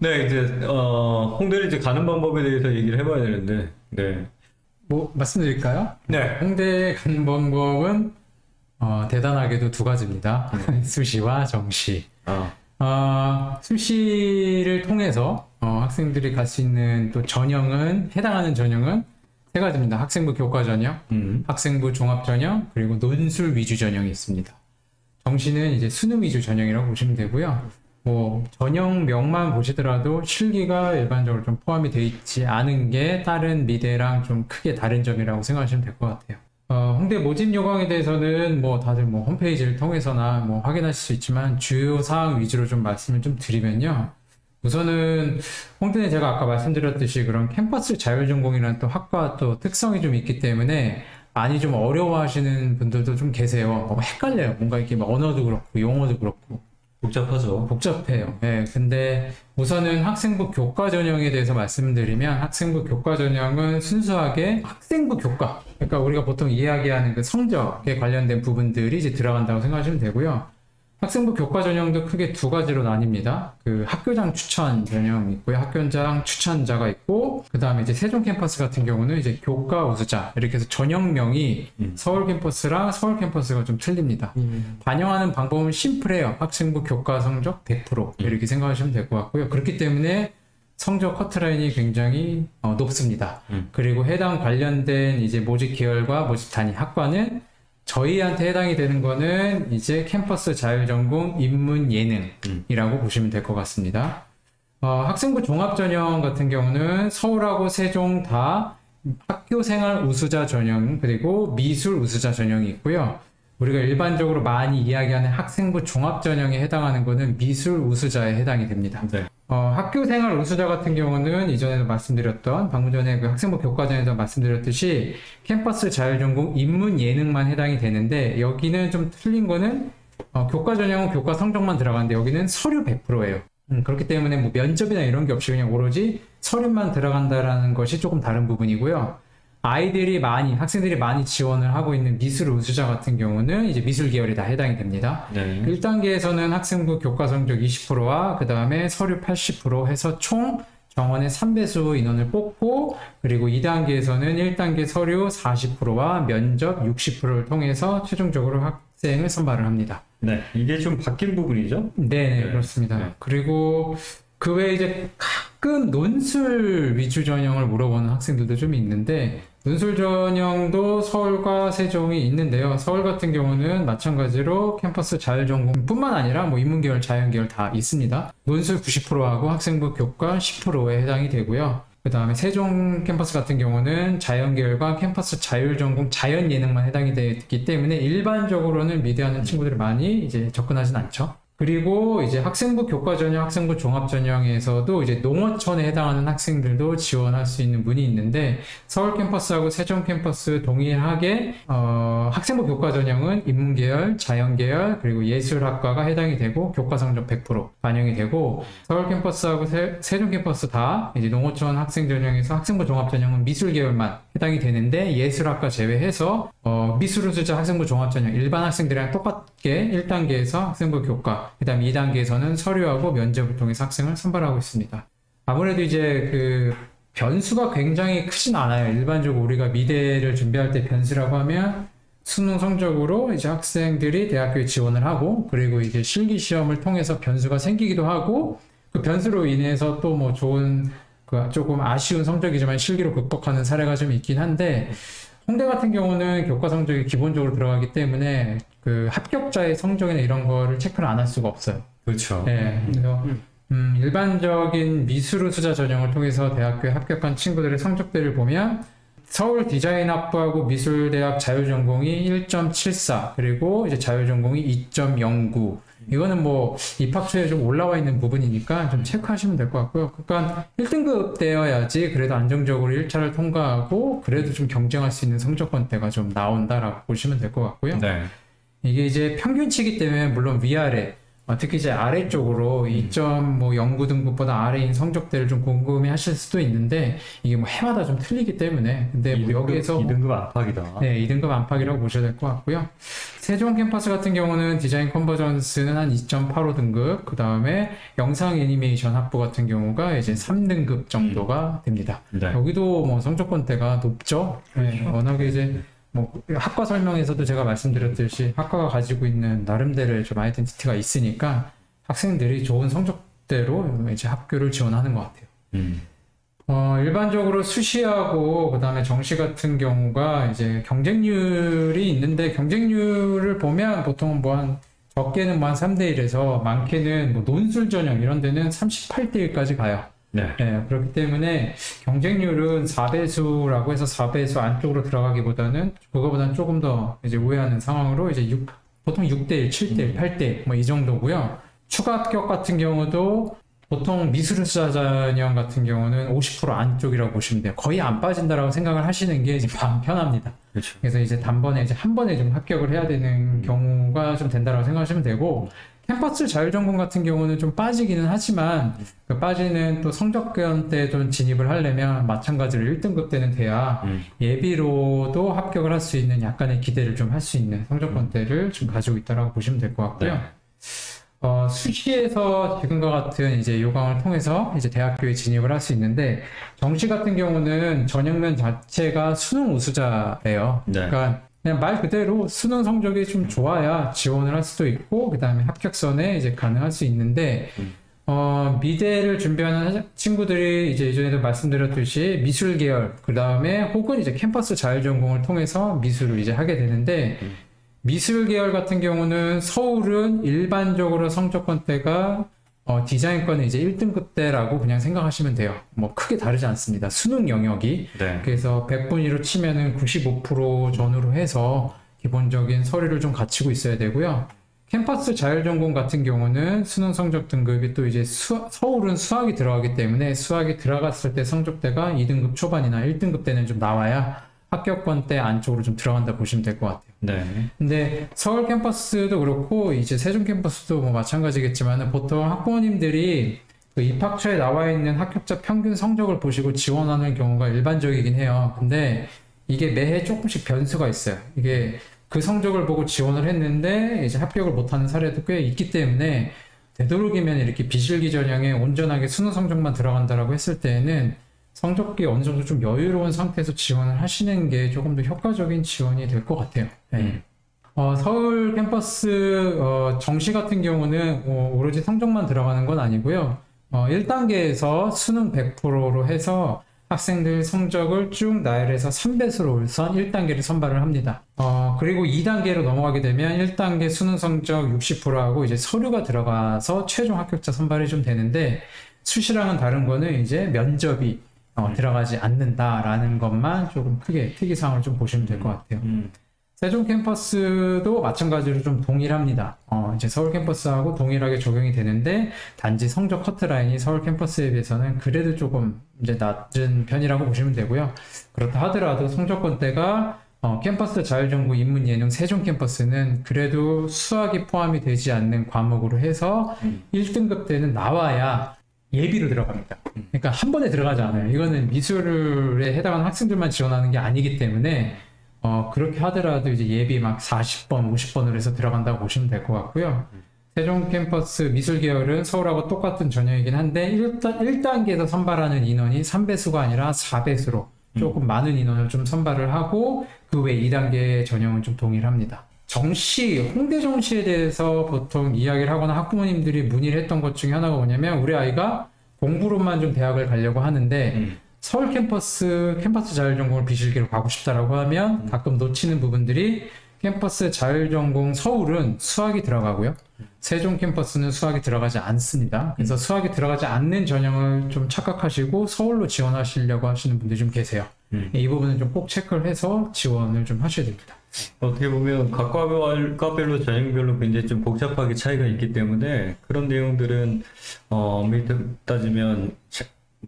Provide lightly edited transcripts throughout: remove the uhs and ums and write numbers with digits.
네, 이제 홍대를 이제 가는 방법에 대해서 얘기를 해봐야 되는데, 네, 뭐 말씀드릴까요? 네, 홍대 가는 방법은 대단하게도 두 가지입니다. 수시와 정시. 아, 수시를 통해서 학생들이 갈 수 있는 또 전형은 해당하는 전형은 세 가지입니다. 학생부 교과 전형, 학생부 종합 전형, 그리고 논술 위주 전형이 있습니다. 정시는 이제 수능 위주 전형이라고 보시면 되고요. 뭐 전형명만 보시더라도 실기가 일반적으로 좀 포함이 되어 있지 않은 게 다른 미대랑 좀 크게 다른 점이라고 생각하시면 될 것 같아요. 홍대 모집 요강에 대해서는 뭐 다들 뭐 홈페이지를 통해서나 뭐 확인하실 수 있지만 주요 사항 위주로 좀 말씀을 좀 드리면요. 우선은 홍대는 제가 아까 말씀드렸듯이 그런 캠퍼스 자율전공이라는 또 학과 또 특성이 좀 있기 때문에 많이 좀 어려워하시는 분들도 좀 계세요. 헷갈려요. 뭔가 이렇게 막 언어도 그렇고 용어도 그렇고 복잡하죠. 복잡해요. 예, 근데 우선은 학생부 교과 전형에 대해서 말씀드리면 학생부 교과 전형은 순수하게 학생부 교과, 그러니까 우리가 보통 이야기하는 그 성적에 관련된 부분들이 이제 들어간다고 생각하시면 되고요. 학생부 교과 전형도 크게 두 가지로 나뉩니다. 그 학교장 추천 전형이 있고요. 학교장 추천자가 있고, 그 다음에 이제 세종 캠퍼스 같은 경우는 이제 교과 우수자, 이렇게 해서 전형명이 서울 캠퍼스랑 서울 캠퍼스가 좀 틀립니다. 반영하는 방법은 심플해요. 학생부 교과 성적 100% 이렇게 생각하시면 될 것 같고요. 그렇기 때문에 성적 커트라인이 굉장히 높습니다. 그리고 해당 관련된 이제 모집 계열과 모집 단위 학과는 저희한테 해당이 되는 거는 이제 캠퍼스 자율전공 인문 예능이라고 보시면 될 것 같습니다. 학생부 종합전형 같은 경우는 서울하고 세종 다 학교생활 우수자 전형 그리고 미술 우수자 전형이 있고요. 우리가 일반적으로 많이 이야기하는 학생부 종합전형에 해당하는 거는 미술 우수자에 해당이 됩니다. 네, 학교생활 우수자 같은 경우는 이전에도 말씀드렸던 방금 전에 그 학생부 교과전에서 말씀드렸듯이 캠퍼스 자율전공 인문 예능만 해당이 되는데 여기는 좀 틀린 거는 교과 전형은 교과 성적만 들어가는데 여기는 서류 100%예요. 그렇기 때문에 뭐 면접이나 이런 게 없이 그냥 오로지 서류만 들어간다라는 것이 조금 다른 부분이고요. 학생들이 많이 지원을 하고 있는 미술 우수자 같은 경우는 이제 미술 계열이 다 해당이 됩니다. 네, 1단계에서는 학생부 교과 성적 20%와 그 다음에 서류 80% 해서 총 정원의 3배수 인원을 뽑고 그리고 2단계에서는 1단계 서류 40%와 면접 60%를 통해서 최종적으로 학생을 선발을 합니다. 네, 이게 좀 바뀐 부분이죠? 네, 네, 그렇습니다. 네. 그리고 그 외에 이제 가끔 논술 위주 전형을 물어보는 학생들도 좀 있는데 논술 전형도 서울과 세종이 있는데요. 서울 같은 경우는 마찬가지로 캠퍼스 자율전공뿐만 아니라 뭐 인문계열, 자연계열 다 있습니다. 논술 90%하고 학생부 교과 10%에 해당이 되고요. 그 다음에 세종 캠퍼스 같은 경우는 자연계열과 캠퍼스 자율전공 자연예능만 해당이 되기 때문에 일반적으로는 미대하는 친구들이 많이 이제 접근하진 않죠. 그리고 이제 학생부 교과 전형, 학생부 종합 전형에서도 이제 농어촌에 해당하는 학생들도 지원할 수 있는 문이 있는데 서울 캠퍼스하고 세종 캠퍼스 동일하게 학생부 교과 전형은 인문계열, 자연계열 그리고 예술학과가 해당이 되고 교과 성적 100% 반영이 되고 서울 캠퍼스하고 세종 캠퍼스 다 이제 농어촌 학생 전형에서 학생부 종합 전형은 미술 계열만 해당이 되는데 예술학과 제외해서 미술 우수자 학생부 종합 전형 일반 학생들이랑 똑같게 1단계에서 학생부 교과 그 다음 2단계에서는 서류하고 면접을 통해서 학생을 선발하고 있습니다. 아무래도 이제 그 변수가 굉장히 크진 않아요. 일반적으로 우리가 미대를 준비할 때 변수라고 하면 수능 성적으로 이제 학생들이 대학교에 지원을 하고 그리고 이제 실기 시험을 통해서 변수가 생기기도 하고 그 변수로 인해서 또 뭐 좋은 그 조금 아쉬운 성적이지만 실기로 극복하는 사례가 좀 있긴 한데 홍대 같은 경우는 교과 성적이 기본적으로 들어가기 때문에 그 합격자의 성적이나 이런 거를 체크를 안 할 수가 없어요. 그렇죠. 네, 그래서 일반적인 미술 우수자 전형을 통해서 대학교에 합격한 친구들의 성적들을 보면 서울 디자인학부하고 미술대학 자율전공이 1.74 그리고 이제 자율전공이 2.09 이거는 뭐 입학처에 좀 올라와 있는 부분이니까 좀 체크하시면 될 것 같고요. 그러니까 1등급 되어야지 그래도 안정적으로 1차를 통과하고 그래도 좀 경쟁할 수 있는 성적권대가 좀 나온다라고 보시면 될 것 같고요. 네, 이게 이제 평균치기 때문에 물론 위아래 특히 이제 아래쪽으로 2.09 등급보다 아래인 성적대를 좀 궁금해 하실 수도 있는데, 이게 뭐 해마다 좀 틀리기 때문에, 근데 뭐 여기에서 2등급 안팎이다. 네, 2등급 안팎이라고 보셔야 될 것 같고요. 세종 캠퍼스 같은 경우는 디자인 컨버전스는 한 2.85 등급, 그 다음에 영상 애니메이션 학부 같은 경우가 이제 3등급 정도가 됩니다. 네. 여기도 뭐 성적권대가 높죠. 네, 워낙에 이제 뭐 학과 설명에서도 제가 말씀드렸듯이 학과가 가지고 있는 나름대로의 좀 아이덴티티가 있으니까 학생들이 좋은 성적대로 이제 학교를 지원하는 것 같아요. 일반적으로 수시하고 그다음에 정시 같은 경우가 이제 경쟁률이 있는데, 경쟁률을 보면 보통 뭐 한 적게는 뭐 한 3대 1에서 많게는 뭐 논술 전형 이런 데는 38대 1까지 가요. 네. 네, 그렇기 때문에 경쟁률은 4배수라고 해서 4배수 안쪽으로 들어가기보다는 그거보다는 조금 더 이제 우회하는 상황으로 이제 보통 6대 1, 7대 1, 8대 1 뭐 이 정도고요. 추가 합격 같은 경우도 보통 미술수사 전형 같은 경우는 50% 안쪽이라고 보시면 돼요. 거의 안 빠진다라고 생각을 하시는 게 이제 마음 편합니다. 그렇죠. 그래서 이제 단번에 이제 한 번에 좀 합격을 해야 되는 경우가 좀 된다라고 생각하시면 되고, 캠퍼스 자율전공 같은 경우는 좀 빠지기는 하지만 그 빠지는 또 성적권 때 좀 진입을 하려면 마찬가지로 1등급 때는 돼야 예비로도 합격을 할 수 있는 약간의 기대를 좀 할 수 있는 성적권 대를 좀 가지고 있다라고 보시면 될 것 같고요. 네. 수시에서 지금과 같은 이제 요강을 통해서 이제 대학교에 진입을 할 수 있는데, 정시 같은 경우는 전형면 자체가 수능 우수자예요. 네. 그러니까 그냥 말 그대로 수능 성적이 좀 좋아야 지원을 할 수도 있고, 그 다음에 합격선에 이제 가능할 수 있는데, 미대를 준비하는 친구들이 이제 예전에도 말씀드렸듯이 미술 계열, 그 다음에 혹은 이제 캠퍼스 자율전공을 통해서 미술을 이제 하게 되는데, 미술 계열 같은 경우는 서울은 일반적으로 성적권대가 디자인과는 이제 1등급대라고 그냥 생각하시면 돼요. 뭐 크게 다르지 않습니다. 수능 영역이. 네. 그래서 100분위로 치면은 95% 전후로 해서 기본적인 서류를 좀 갖추고 있어야 되고요. 캠퍼스 자율전공 같은 경우는 수능 성적 등급이 또 이제 서울은 수학이 들어가기 때문에 수학이 들어갔을 때 성적대가 2등급 초반이나 1등급 때는 좀 나와야 합격권대 안쪽으로 좀 들어간다 보시면 될 것 같아요. 네. 근데 서울 캠퍼스도 그렇고 이제 세종 캠퍼스도 뭐 마찬가지겠지만, 보통 학부모님들이 그 입학처에 나와 있는 합격자 평균 성적을 보시고 지원하는 경우가 일반적이긴 해요. 근데 이게 매해 조금씩 변수가 있어요. 이게 그 성적을 보고 지원을 했는데 이제 합격을 못하는 사례도 꽤 있기 때문에, 되도록이면 이렇게 비실기 전형에 온전하게 수능 성적만 들어간다라고 했을 때에는 성적이 어느 정도 좀 여유로운 상태에서 지원을 하시는 게 조금 더 효과적인 지원이 될 것 같아요. 네. 서울 캠퍼스 정시 같은 경우는 오로지 성적만 들어가는 건 아니고요. 1단계에서 수능 100%로 해서 학생들 성적을 쭉 나열해서 3배수로 우선 1단계를 선발을 합니다. 그리고 2단계로 넘어가게 되면 1단계 수능 성적 60%하고 이제 서류가 들어가서 최종 합격자 선발이 좀 되는데, 수시랑은 다른 거는 이제 면접이 들어가지 않는다라는 것만 조금 크게 특이사항을 좀 보시면 될 것 같아요. 세종 캠퍼스도 마찬가지로 좀 동일합니다. 이제 서울 캠퍼스하고 동일하게 적용이 되는데, 단지 성적 커트라인이 서울 캠퍼스에 비해서는 그래도 조금 이제 낮은 편이라고 보시면 되고요. 그렇다 하더라도 성적권대가 캠퍼스 자율전공 인문 예능 세종 캠퍼스는 그래도 수학이 포함이 되지 않는 과목으로 해서 1등급 때는 나와야 예비로 들어갑니다. 그러니까 한 번에 들어가지 않아요. 이거는 미술에 해당하는 학생들만 지원하는 게 아니기 때문에 그렇게 하더라도 이제 예비 막 40번, 50번으로 해서 들어간다고 보시면 될 것 같고요. 세종 캠퍼스 미술 계열은 서울하고 똑같은 전형이긴 한데 1단계에서 선발하는 인원이 3배수가 아니라 4배수로 조금 많은 인원을 좀 선발을 하고, 그 외 2단계 전형은 좀 동일합니다. 정시, 홍대 정시에 대해서 보통 이야기를 하거나 학부모님들이 문의를 했던 것 중에 하나가 뭐냐면, 우리 아이가 공부로만 좀 대학을 가려고 하는데 서울 캠퍼스 자율전공을 비실기로 가고 싶다라고 하면 가끔 놓치는 부분들이, 캠퍼스 자율전공 서울은 수학이 들어가고요. 세종 캠퍼스는 수학이 들어가지 않습니다. 그래서 수학이 들어가지 않는 전형을 좀 착각하시고 서울로 지원하시려고 하시는 분들이 좀 계세요. 이 부분은 좀 꼭 체크를 해서 지원을 좀 하셔야 됩니다. 어떻게 보면 각 과별로 전형별로 굉장히 좀 복잡하게 차이가 있기 때문에 그런 내용들은 엄밀히 따지면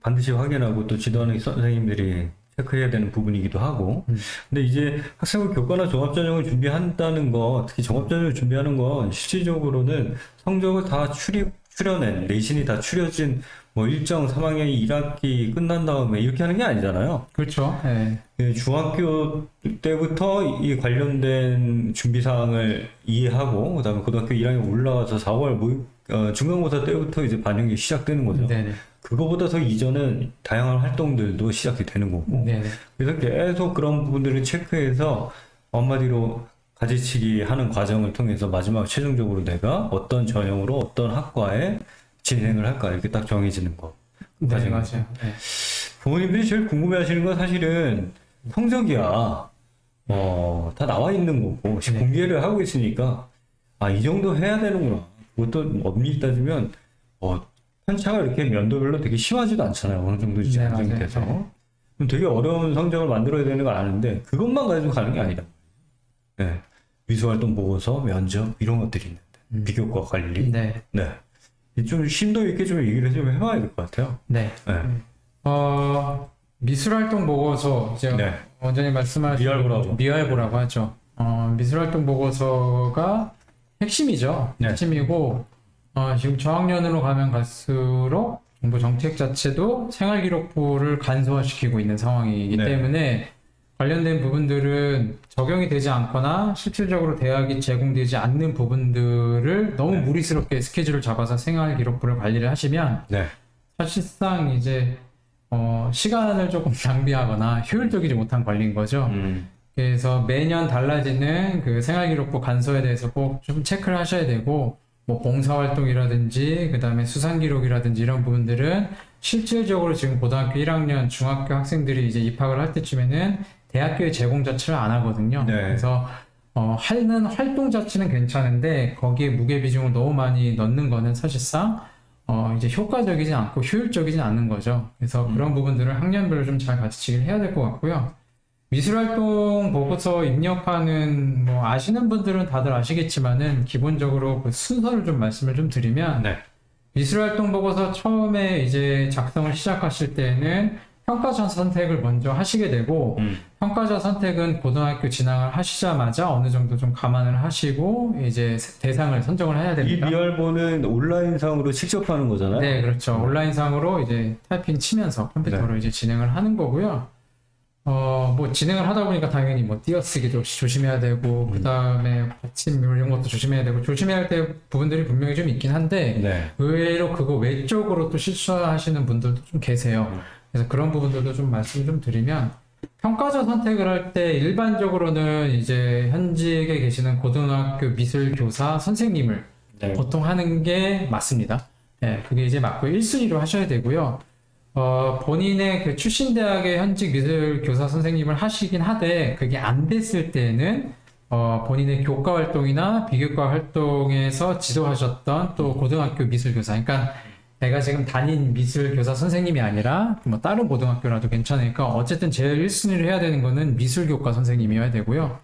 반드시 확인하고 또 지도하는 선생님들이 체크해야 되는 부분이기도 하고. 근데 이제 학생부 교과나 종합전형을 준비한다는 거, 특히 종합전형을 준비하는 건 실질적으로는 성적을 다 추려낸, 내신이 다 추려진 뭐 일정 3학년 1학기 끝난 다음에 이렇게 하는 게 아니잖아요. 그렇죠. 네. 예, 중학교 때부터 이 관련된 준비 사항을 이해하고, 그다음에 고등학교 1학년 올라와서 4월 중간고사 때부터 이제 반영이 시작되는 거죠. 네네. 그거보다 더 이전은 다양한 활동들도 시작이 되는 거고. 네네. 그래서 계속 그런 부분들을 체크해서 한마디로 가지치기 하는 과정을 통해서 마지막 최종적으로 내가 어떤 전형으로 어떤 학과에 진행을 할까 이렇게 딱 정해지는 거. 네, 과정이죠. 맞아요. 네. 부모님들이 제일 궁금해하시는 건 사실은 성적이야. 다 나와 있는 거고 네. 공개를 하고 있으니까 이 정도 해야 되는구나. 그것도 엄밀히 따지면 편차가 이렇게 연도별로 되게 심하지도 않잖아요. 어느 정도 이제 네, 안정이 맞아요. 돼서. 네. 그럼 되게 어려운 성적을 만들어야 되는 걸 아는데 그것만 가지고 가는 게 아니다. 네. 미술활동 보고서, 면접 이런 것들이 있는데 비교과 관리. 네. 네. 좀 심도 있게 좀 얘기를 좀 해봐야 될 것 같아요. 네. 네. 미술활동 보고서 이제 네. 원장님 말씀하신 미활보라고. 미활보라고 하죠. 미술활동 보고서가 핵심이죠. 네. 핵심이고 지금 저학년으로 가면 갈수록 정부 정책 자체도 생활기록부를 간소화시키고 있는 상황이기 네. 때문에 관련된 부분들은 적용이 되지 않거나 실질적으로 대학이 제공되지 않는 부분들을 너무 네. 무리스럽게 스케줄을 잡아서 생활기록부를 관리를 하시면 네. 사실상 이제 시간을 조금 낭비하거나 효율적이지 못한 관리인 거죠. 그래서 매년 달라지는 그 생활기록부 간소에 대해서 꼭 좀 체크를 하셔야 되고, 뭐 봉사활동이라든지 그다음에 수상기록이라든지 이런 부분들은 실질적으로 지금 고등학교 1학년 중학교 학생들이 이제 입학을 할 때쯤에는 대학교에 제공 자체를 안 하거든요. 네. 그래서 하는 활동 자체는 괜찮은데 거기에 무게 비중을 너무 많이 넣는 거는 사실상 이제 효과적이진 않고 효율적이진 않는 거죠. 그래서 그런 부분들을 학년별로 좀 잘 가지치기를 해야 될 것 같고요. 미술활동 보고서 입력하는 뭐 아시는 분들은 다들 아시겠지만은 기본적으로 그 순서를 좀 말씀을 좀 드리면 네. 미술활동 보고서 처음에 이제 작성을 시작하실 때는 평가자 선택을 먼저 하시게 되고 평가자 선택은 고등학교 진학을 하시자마자 어느 정도 좀 감안을 하시고 이제 대상을 선정을 해야 이 됩니다. 미활보는 온라인상으로 직접 하는 거잖아요. 네, 그렇죠. 온라인상으로 이제 타이핑 치면서 컴퓨터로 이제 진행을 하는 거고요. 뭐 진행을 하다 보니까 당연히 뭐 띄어쓰기도 조심해야 되고 그 다음에 받침 이런 것도 조심해야 되고 조심해야 할 때 부분들이 분명히 좀 있긴 한데 네. 의외로 그거 외적으로 또 실수하시는 분들도 좀 계세요. 그래서 그런 부분들도 좀 말씀 좀 드리면 평가자 선택을 할 때 일반적으로는 이제 현직에 계시는 고등학교 미술교사 선생님을 네. 보통 하는 게 맞습니다. 네, 그게 이제 맞고 1순위로 하셔야 되고요. 본인의 그 출신 대학의 현직 미술교사 선생님을 하시긴 하되 그게 안 됐을 때는 본인의 교과 활동이나 비교과 활동에서 지도하셨던 또 고등학교 미술교사, 그러니까 내가 지금 담임 미술교사 선생님이 아니라 뭐 다른 고등학교라도 괜찮으니까 어쨌든 제일 1순위를 해야 되는 거는 미술교과 선생님이어야 되고요.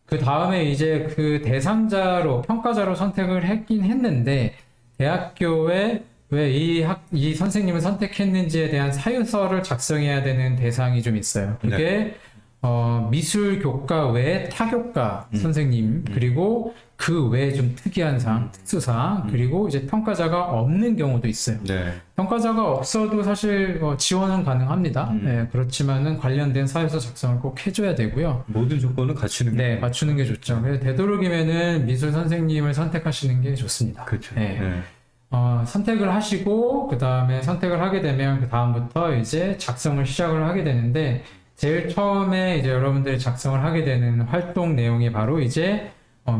그 다음에 이제 그 대상자로 평가자로 선택을 했긴 했는데 대학교에 왜 이 선생님을 선택했는지에 대한 사유서를 작성해야 되는 대상이 좀 있어요. 그게 미술교과 외에 타교과 선생님, 그리고 그 외에 좀 특이한 상, 특수상, 그리고 이제 평가자가 없는 경우도 있어요. 네. 평가자가 없어도 사실 지원은 가능합니다. 네, 그렇지만은 관련된 사유서 작성을 꼭 해줘야 되고요. 모든 조건은 갖추는 게 네, 맞추는 게 좋죠. 그래서 되도록이면은 미술 선생님을 선택하시는 게 좋습니다. 그렇죠. 네. 네. 선택을 하시고 그 다음에 선택을 하게 되면 그 다음부터 이제 작성을 시작을 하게 되는데 제일 처음에 이제 여러분들이 작성을 하게 되는 활동 내용이 바로 이제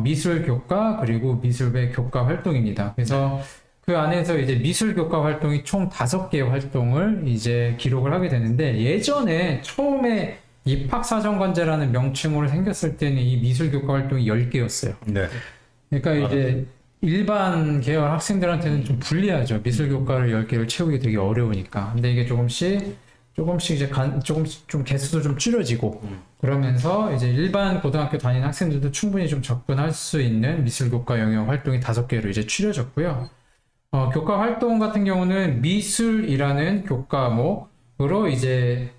미술 교과 그리고 미술배 교과 활동입니다. 그래서 그 안에서 이제 미술 교과 활동이 총 5개의 활동을 이제 기록을 하게 되는데 예전에 처음에 입학사정관제라는 명칭으로 생겼을 때는 이 미술 교과 활동이 10개였어요. 네. 그러니까 이제 일반 계열 학생들한테는 좀 불리하죠. 미술교과를 10개를 채우기 되게 어려우니까. 근데 이게 조금씩 이제 조금씩 좀 개수도 좀 줄여지고 그러면서 이제 일반 고등학교 다니는 학생들도 충분히 좀 접근할 수 있는 미술교과 영역 활동이 5개로 이제 추려졌고요. 교과 활동 같은 경우는 미술이라는 교과목으로 이제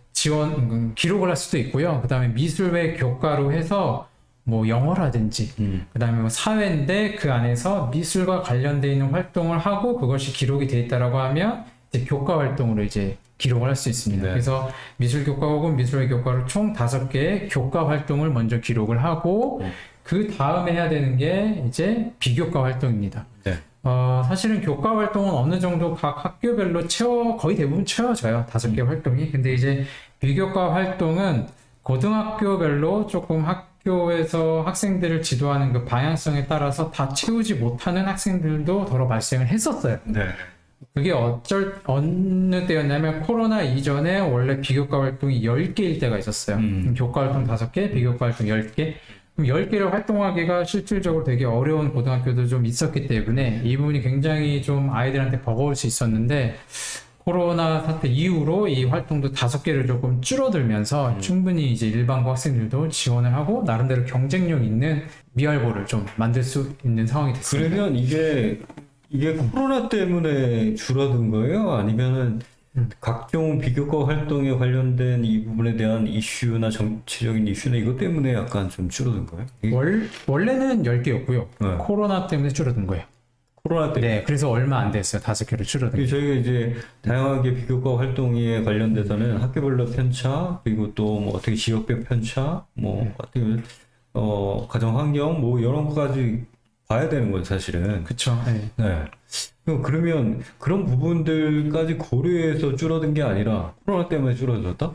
기록을 할 수도 있고요. 그 다음에 미술외 교과로 해서 뭐 영어라든지, 그 다음에 뭐 사회인데 그 안에서 미술과 관련되어 있는 활동을 하고 그것이 기록이 되어 있다라고 하면 이제 교과 활동으로 이제 기록을 할 수 있습니다. 네. 그래서 미술교과 혹은 미술외 교과로 총 5개의 교과 활동을 먼저 기록을 하고 그 다음에 해야 되는 게 이제 비교과 활동입니다. 네. 사실은 교과 활동은 어느 정도 각 학교별로 거의 대부분 채워져요. 5개 활동이. 근데 이제 비교과 활동은 고등학교별로 조금 학교에서 학생들을 지도하는 그 방향성에 따라서 다 채우지 못하는 학생들도 더러 발생을 했었어요. 네. 그게 어느 때였냐면 코로나 이전에 원래 비교과 활동이 10개일 때가 있었어요. 교과 활동 5개, 비교과 활동 10개. 그럼 10개를 활동하기가 실질적으로 되게 어려운 고등학교도 좀 있었기 때문에 이 부분이 굉장히 좀 아이들한테 버거울 수 있었는데 코로나 사태 이후로 이 활동도 5개를 조금 줄어들면서 충분히 이제 일반고 학생들도 지원을 하고 나름대로 경쟁력 있는 미활고를 좀 만들 수 있는 상황이 됐습니다. 그러면 이게 코로나 때문에 줄어든 거예요? 아니면은 각종 비교과 활동에 관련된 이 부분에 대한 이슈나 정치적인 이슈나 이것 때문에 약간 좀 줄어든 거예요? 원래는 10개였고요. 네. 코로나 때문에 줄어든 거예요. 코로나 때문에. 네, 그래서 얼마 안 됐어요. 5개로 줄어든 거예요. 저희가 이제 다양하게 비교과 활동에 관련돼서는 학교별로 편차, 그리고 또 뭐 어떻게 지역별 편차, 뭐 어떻게 가정 환경, 뭐 이런 거까지 봐야 되는 거예요, 사실은. 그쵸. 네. 네. 그러면 그런 부분들까지 고려해서 줄어든 게 아니라 코로나 때문에 줄어들었다?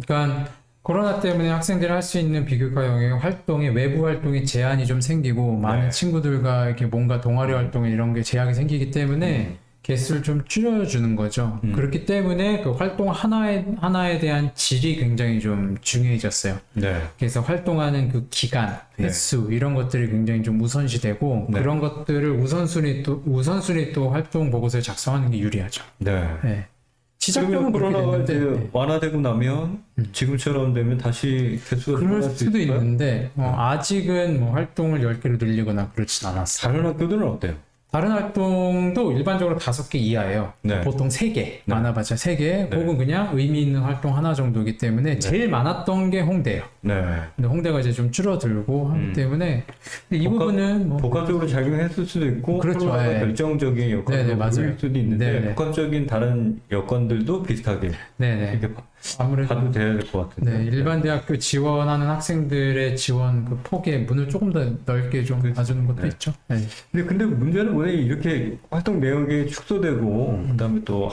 그러니까 코로나 때문에 학생들이 할 수 있는 비교과 영역 활동에 외부 활동에 제한이 좀 생기고 많은 친구들과 이렇게 뭔가 동아리 활동에 이런 게 제약이 생기기 때문에 개수를 좀 줄여주는 거죠. 그렇기 때문에 그 활동 하나에 대한 질이 굉장히 좀 중요해졌어요. 네. 그래서 활동하는 그 기간, 횟수 이런 것들이 굉장히 좀 우선시되고 그런 것들을 우선순위 또 활동 보고서에 작성하는 게 유리하죠. 네. 네. 그러면 시작점은 그렇게 코로나가 됐는데 이제 완화되고 나면 지금처럼 되면 다시 개수가 그럴 늘어날 수 수도 있을까요? 있는데 아직은 뭐 활동을 10개로 늘리거나 그렇진 않았어요. 다른 학교들은 어때요? 다른 활동도 일반적으로 5개 이하예요. 네. 보통 3개, 많아봤자 3개, 혹은 그냥 의미 있는 활동 하나 정도이기 때문에 제일 많았던 게 홍대예요. 네. 근데 홍대가 이제 좀 줄어들고 하기 때문에 근데 이 부분은 뭐 복합적으로 작용했을 수도 있고 그렇죠. 코로나가 예. 결정적인 역할을 네네, 맞아요. 보일 수도 있는데 네네. 복합적인 다른 여건들도 비슷하게 네네 이렇게 아무래도 봐도 돼야 될 것 같은데. 네, 일반 대학교 지원하는 학생들의 지원 그 폭의 문을 조금 더 넓게 좀 봐주는 것도 있죠. 네. 근데 문제는 뭐냐, 이렇게 활동 내역이 축소되고 그다음에 또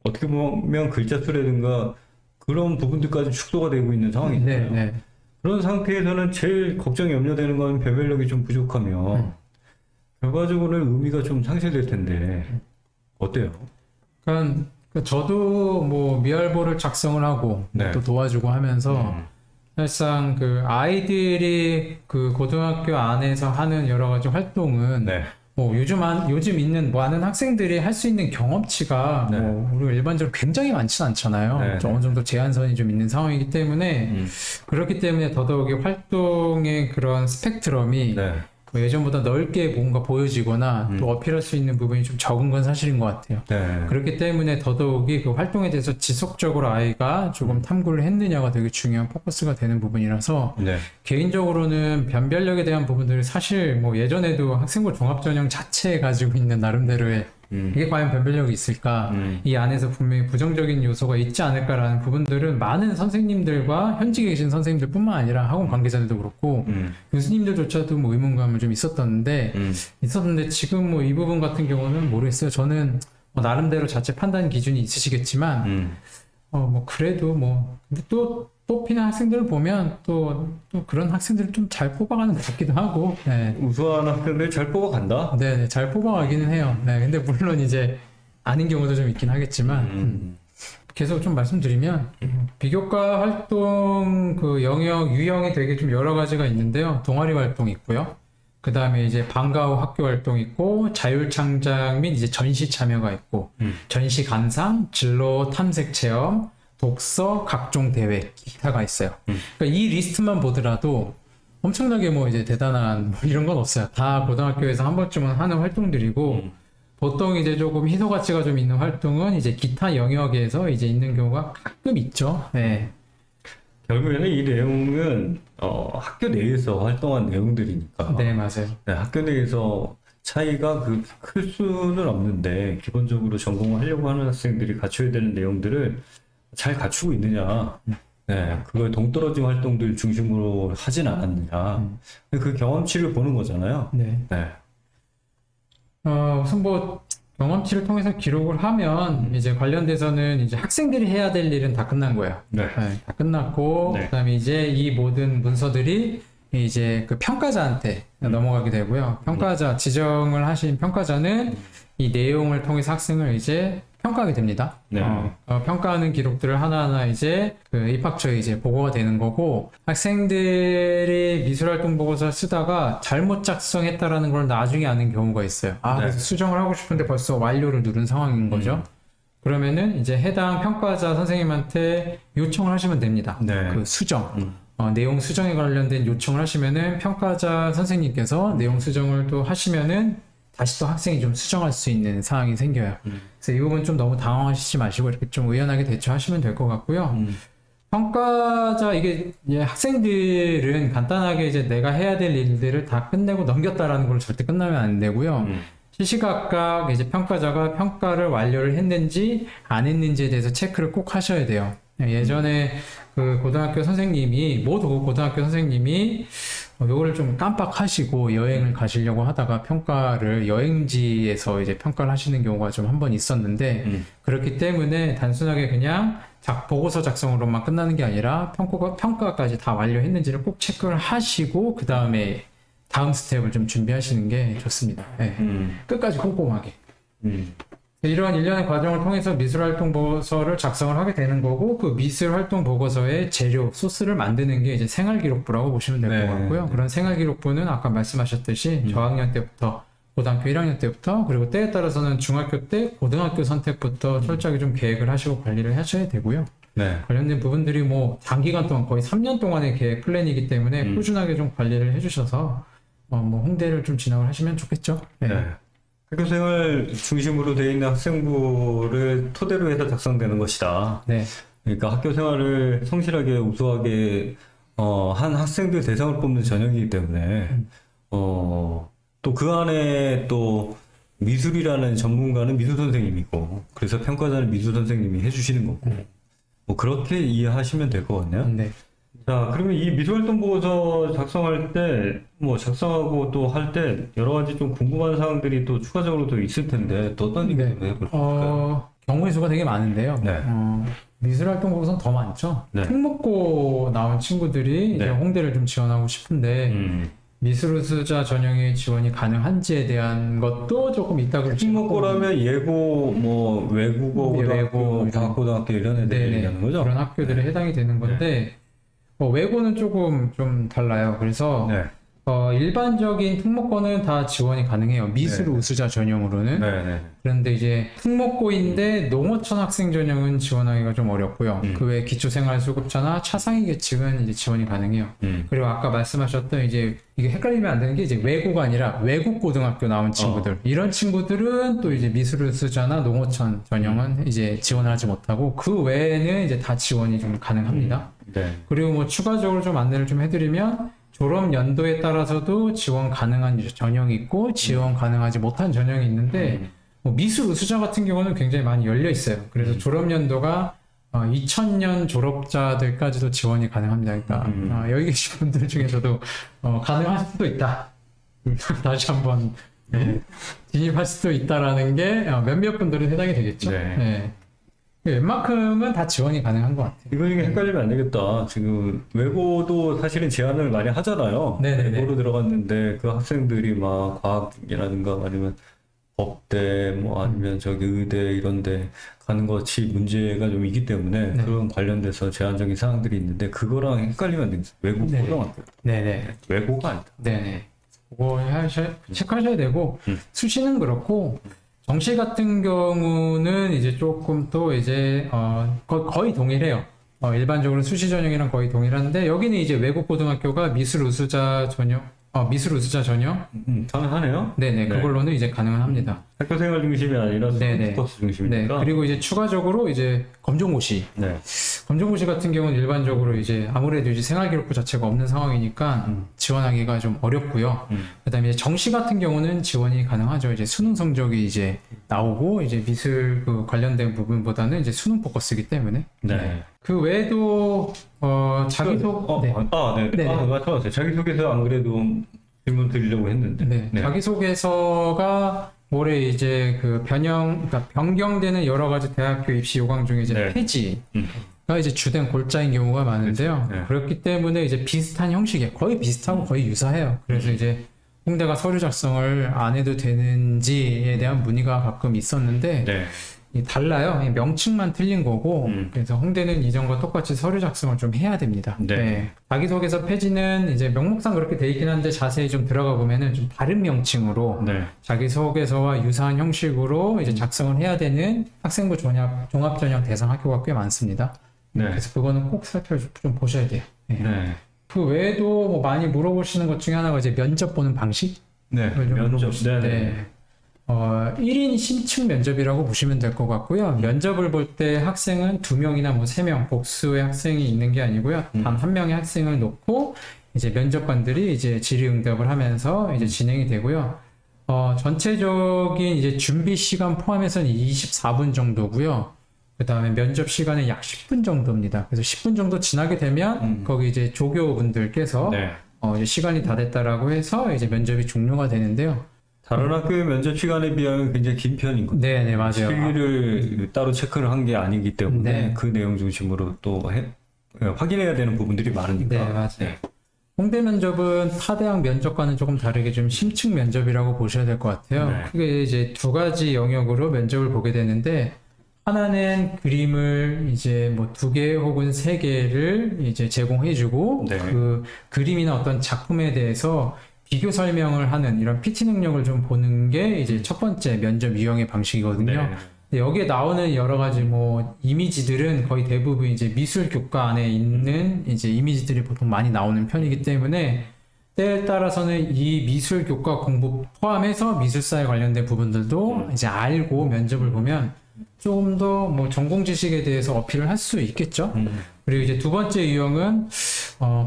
어떻게 보면 글자 수라든가 그런 부분들까지 축소가 되고 있는 상황이잖아요. 네, 네. 그런 상태에서는 제일 걱정이 염려되는 건 변별력이 좀 부족하면 결과적으로는 의미가 좀 상실될 텐데 어때요? 그러니까 저도 뭐 미활보를 작성을 하고 네. 또 도와주고 하면서 사실상 그 아이들이 그 고등학교 안에서 하는 여러 가지 활동은 네. 뭐 요즘 있는 많은 학생들이 할 수 있는 경험치가 네. 뭐 우리가 일반적으로 굉장히 많지는 않잖아요. 네, 좀 어느 정도 제한선이 좀 있는 상황이기 때문에 그렇기 때문에 더더욱이 활동의 그런 스펙트럼이 네. 뭐 예전보다 넓게 뭔가 보여지거나 또 어필할 수 있는 부분이 좀 적은 건 사실인 것 같아요. 네. 그렇기 때문에 더더욱이 그 활동에 대해서 지속적으로 아이가 조금 탐구를 했느냐가 되게 중요한 포커스가 되는 부분이라서 네. 개인적으로는 변별력에 대한 부분들이 사실 뭐 예전에도 학생부 종합전형 자체에 가지고 있는 나름대로의 이게 과연 변별력이 있을까? 이 안에서 분명히 부정적인 요소가 있지 않을까라는 부분들은 많은 선생님들과 현직에 계신 선생님들뿐만 아니라 학원 관계자들도 그렇고 교수님들조차도 뭐 의문감을 좀 있었는데 지금 뭐 이 부분 같은 경우는 모르겠어요. 저는 뭐 나름대로 자체 판단 기준이 있으시겠지만 뭐 그래도 뭐 또 뽑히는 학생들을 보면 또 그런 학생들을 좀 잘 뽑아가는 것 같기도 하고. 네. 우수한 학생들 잘 뽑아간다. 네, 잘 뽑아가기는 해요. 네, 근데 물론 이제 아닌 경우도 좀 있긴 하겠지만 계속 좀 말씀드리면 비교과 활동 그 영역 유형이 되게 좀 여러 가지가 있는데요. 동아리 활동 있고요. 그 다음에 이제 방과 후 학교 활동 있고 자율창작 및 이제 전시 참여가 있고 전시 감상, 진로 탐색 체험, 독서, 각종 대회, 기타가 있어요. 그러니까 이 리스트만 보더라도 엄청나게 뭐 이제 대단한 뭐 이런 건 없어요. 다 고등학교에서 한 번쯤은 하는 활동들이고 보통 이제 조금 희소 가치가 좀 있는 활동은 이제 기타 영역에서 이제 있는 경우가 가끔 있죠. 네. 결국에는 이 내용은 학교 내에서 활동한 내용들이니까. 네, 맞아요. 네, 학교 내에서 차이가 클 수는 없는데 기본적으로 전공을 하려고 하는 학생들이 갖춰야 되는 내용들을 잘 갖추고 있느냐. 네, 그걸 동떨어진 활동들 중심으로 하진 않았느냐. 그 경험치를 보는 거잖아요. 네. 네. 우선 뭐 경험치를 통해서 기록을 하면 이제 관련돼서는 이제 학생들이 해야 될 일은 다 끝난 거예요. 네. 네, 다 끝났고 네. 그다음에 이제 이 모든 문서들이 이제 그 평가자한테 넘어가게 되고요. 평가자 지정을 하신 평가자는 이 내용을 통해서 학생을 이제 평가하게 됩니다. 네. 평가하는 기록들을 하나하나 이제 그 입학처에 이제 보고가 되는 거고, 학생들이 미술활동 보고서 쓰다가 잘못 작성했다라는 걸 나중에 아는 경우가 있어요. 네. 그래서 수정을 하고 싶은데 벌써 완료를 누른 상황인 거죠. 그러면은 이제 해당 평가자 선생님한테 요청을 하시면 됩니다. 네. 그 수정. 내용 수정에 관련된 요청을 하시면은 평가자 선생님께서 내용 수정을 또 하시면은 다시 또 학생이 좀 수정할 수 있는 상황이 생겨요. 그래서 이 부분 좀 너무 당황하시지 마시고 이렇게 좀 의연하게 대처하시면 될 것 같고요. 평가자 이게 학생들은 간단하게 이제 내가 해야 될 일들을 다 끝내고 넘겼다라는 걸 절대 끝나면 안 되고요. 시시각각 이제 평가자가 평가를 완료를 했는지 안 했는지에 대해서 체크를 꼭 하셔야 돼요. 예전에 그 고등학교 선생님이 모두 고등학교 선생님이 요거를 좀 깜빡하시고 여행을 가시려고 하다가 평가를 여행지에서 이제 평가를 하시는 경우가 좀 한 번 있었는데 그렇기 때문에 단순하게 그냥 보고서 작성으로만 끝나는 게 아니라 평가까지 다 완료했는지를 꼭 체크를 하시고 그 다음에 다음 스텝을 좀 준비하시는 게 좋습니다. 네. 끝까지 꼼꼼하게. 이러한 일련의 과정을 통해서 미술활동 보고서를 작성을 하게 되는 거고, 그 미술활동 보고서의 재료, 소스를 만드는 게 이제 생활기록부라고 보시면 될 것 네. 같고요. 그런 생활기록부는 아까 말씀하셨듯이 저학년 때부터, 고등학교 1학년 때부터, 그리고 때에 따라서는 중학교 때, 고등학교 선택부터 철저하게 좀 계획을 하시고 관리를 하셔야 되고요. 네. 관련된 부분들이 뭐 장기간 동안 거의 3년 동안의 계획 플랜이기 때문에 꾸준하게 좀 관리를 해주셔서 뭐 홍대를 좀 진행을 하시면 좋겠죠. 네. 네. 학교생활 중심으로 되어 있는 학생부를 토대로 해서 작성되는 것이다. 네. 그러니까 학교생활을 성실하게 우수하게 한 학생들 대상을 뽑는 전형이기 때문에 또 그 안에 또 미술이라는 전문가는 미술 선생님이고 그래서 평가자는 미술 선생님이 해주시는 거고 뭐 그렇게 이해하시면 될 것 같네요. 네. 자, 그러면 이 미술활동 보고서 작성할 때, 뭐, 작성하고 또 할 때, 여러 가지 좀 궁금한 사항들이 또 추가적으로 또 있을 텐데, 또 어떤 얘기 좀 해볼까요? 경우의 수가 되게 많은데요. 네. 미술활동 보고서는 더 많죠. 네. 특목고 나온 친구들이 이제 네. 홍대를 좀 지원하고 싶은데, 미술우수자 전형의 지원이 가능한지에 대한 것도 조금 있다고 특목고라면 예고, 뭐, 외국어 고등학교, 과학고등학교 이런 애들 얘기하는 거죠? 그런 학교들에 해당이 되는 건데, 외고는 조금 좀 달라요. 그래서 네. 일반적인 특목고는 다 지원이 가능해요. 미술 우수자 전형으로는. 네. 그런데 이제 특목고인데 농어촌 학생 전형은 지원하기가 좀 어렵고요. 그 외 기초생활수급자나 차상위 계층은 이제 지원이 가능해요. 그리고 아까 말씀하셨던 이제 이게 헷갈리면 안 되는 게 이제 외고가 아니라 외국 고등학교 나온 친구들. 이런 친구들은 또 이제 미술 우수자나 농어촌 전형은 이제 지원하지 못하고 그 외에는 이제 다 지원이 좀 가능합니다. 네. 그리고 뭐 추가적으로 좀 안내를 좀 해드리면 졸업 연도에 따라서도 지원 가능한 전형이 있고 지원 가능하지 못한 전형이 있는데 뭐 미술 우수자 같은 경우는 굉장히 많이 열려 있어요. 그래서 졸업 연도가 2000년 졸업자들까지도 지원이 가능합니다. 그러니까 여기 계신 분들 중에서도 가능할 수도 있다. 다시 한번 진입할 수도 있다라는 게 몇몇 분들은 해당이 되겠죠. 네. 웬만큼은 다 지원이 가능한 것 같아요. 이거 헷갈리면 안 되겠다. 지금 외고도 사실은 제안을 많이 하잖아요. 네네네. 외고로 들어갔는데 그 학생들이 막 과학이라든가 아니면 법대 뭐 아니면 저기 의대 이런데 가는 것이 문제가 좀 있기 때문에 그런 관련돼서 제한적인 사항들이 있는데 그거랑 헷갈리면 안 되겠어요. 외국 고등학교. 네네. 외고가 아니다. 네네. 그거 체크하셔야 되고 수시는 그렇고 정시 같은 경우는 이제 조금 또 이제 거의 동일해요. 일반적으로 수시 전형이랑 거의 동일한데 여기는 이제 외국 고등학교가 미술 우수자 전형 미술 우수자 전형? 가능하네요. 네네, 네. 그걸로는 이제 가능은 합니다. 학교 생활 중심이 아니라 네네. 스포츠 네, 중심이니까. 그리고 이제 추가적으로 이제 검정고시. 네. 검정고시 같은 경우는 일반적으로 이제 아무래도 이제 생활기록부 자체가 없는 상황이니까 지원하기가 좀 어렵고요. 그다음에 이제 정시 같은 경우는 지원이 가능하죠. 이제 수능 성적이 이제 나오고 이제 미술 그 관련된 부분보다는 이제 수능 포커스이기 때문에. 네. 그 외에도 자기소 네. 네. 네네. 맞춰봤어요. 자기소개서 안 그래도 질문 드리려고 했는데. 네. 네. 자기소개서가 올해 이제 그 그러니까 변경되는 여러 가지 대학교 입시 요강 중에 이제 네. 폐지가 이제 주된 골자인 경우가 많은데요. 네. 그렇기 때문에 이제 비슷한 형식에 거의 비슷하고 거의 유사해요. 그래서 이제 홍대가 서류 작성을 안 해도 되는지에 대한 문의가 가끔 있었는데 네. 달라요. 명칭만 틀린 거고 그래서 홍대는 이전과 똑같이 서류 작성을 좀 해야 됩니다. 네. 자기소개서 폐지는 이제 명목상 그렇게 돼 있긴 한데 자세히 좀 들어가 보면은 좀 다른 명칭으로 네. 자기소개서와 유사한 형식으로 이제 작성을 해야 되는 학생부 종합전형 대상 학교가 꽤 많습니다. 네. 그래서 그거는 꼭 좀 보셔야 돼요. 네. 네. 그 외에도 뭐 많이 물어보시는 것 중에 하나가 이제 면접 보는 방식? 네. 면접. 네. 1인 심층 면접이라고 보시면 될 것 같고요. 면접을 볼 때 학생은 2명이나 뭐 3명, 복수의 학생이 있는 게 아니고요. 단 한 명의 학생을 놓고 이제 면접관들이 이제 질의응답을 하면서 이제 진행이 되고요. 전체적인 이제 준비 시간 포함해서는 24분 정도고요. 그 다음에 면접 시간은 약 10분 정도입니다. 그래서 10분 정도 지나게 되면 거기 이제 조교분들께서 네. 이제 시간이 다 됐다라고 해서 이제 면접이 종료가 되는데요. 다른 학교의 면접 시간에 비하면 굉장히 긴 편이거든요. 네, 맞아요. 실기를 따로 체크를 한 게 아니기 때문에 네. 그 내용 중심으로 또 확인해야 되는 부분들이 많으니까. 네, 맞아요. 홍대 면접은 타 대학 면접과는 조금 다르게 좀 심층 면접이라고 보셔야 될 것 같아요. 네. 크게 이제 2가지 영역으로 면접을 보게 되는데 하나는 그림을 이제 뭐 2개 혹은 3개를 이제 제공해주고 네. 그 그림이나 어떤 작품에 대해서 비교 설명을 하는 이런 PT 능력을 좀 보는 게 이제 첫 번째 면접 유형의 방식이거든요. 네. 근데 여기에 나오는 여러 가지 뭐 이미지들은 거의 대부분 이제 미술 교과 안에 있는 이제 이미지들이 보통 많이 나오는 편이기 때문에 때에 따라서는 이 미술 교과 공부 포함해서 미술사에 관련된 부분들도 이제 알고 면접을 보면 조금 더 뭐 전공 지식에 대해서 어필을 할 수 있겠죠. 그리고 이제 2번째 유형은